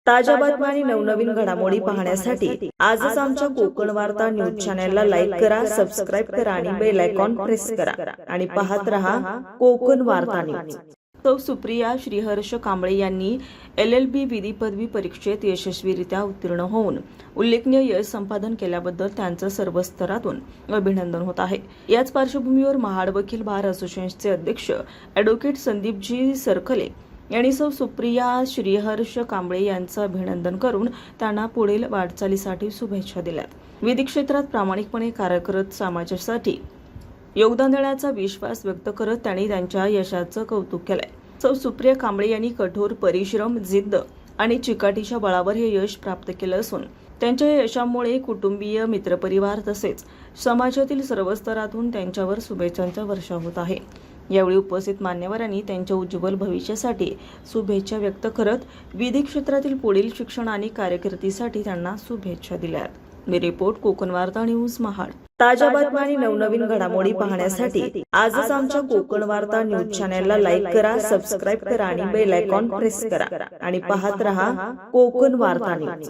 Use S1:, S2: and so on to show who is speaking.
S1: ताज्या बातम्या आणि नवनवीन घडामोडी पाहण्यासाठी आजच आमच्या कोकण वार्ता न्यूज चॅनलला लाईक करा, सबस्क्राईब करा आणि बेल आयकॉन प्रेस करा आणि पाहत रहा कोकण वार्ता न्यूज। सौ सुप्रिया श्रीहर्ष कांबळे यांनी LLB विधी पदवी परीक्षेत यशस्वीरित्या उत्तीर्ण होऊन उल्लेखनीय यश संपादन केल्याबद्दल त्यांचं सर्व स्तरातून अभिनंदन होत आहे। याच पार्श्वभूमीवर महाड वकील बार असोसिएशनचे अध्यक्ष ॲडव्होकेट संदीपजी सरकले यांनी सौ सुप्रिया श्रीहर्ष कांबळे यांचं अभिनंदन करून त्यांना पुढील वाटचालीसाठी शुभेच्छा दिल्या। विधी क्षेत्रात प्रामाणिकपणे कार्य करत समाजासाठी योगदान देण्याचा विश्वास व्यक्त करत त्यांनी त्यांच्या यशाचं कौतुक केलंय। सौ सुप्रिया कांबळे यांनी कठोर परिश्रम, जिद्द आणि चिकाटीच्या बळावर हे यश प्राप्त केलं असून त्यांच्या यशामुळे कुटुंबीय, मित्रपरिवार तसेच समाजातील सर्व स्तरातून त्यांच्यावर शुभेच्छांचा वर्षाव होत आहे। यावेळी उपस्थित मान्यवरांनी त्यांच्या उज्ज्वल भविष्यासाठी शुभेच्छा व्यक्त करत विधी क्षेत्रातील पुढील शिक्षण आणि कारकिर्दीसाठी त्यांना शुभेच्छा दिल्या। मी रिपोर्ट कोकण वार्ता न्यूज महाड। ताज्या बातम्या आणि नवनवीन घडामोडी पाहण्यासाठी आजच आमच्या कोकण वार्ता न्यूज चॅनलला लाईक करा, सबस्क्राईब करा आणि बेल आयकॉन प्रेस करा आणि पाहत रहा कोकण वार्ता न्यूज।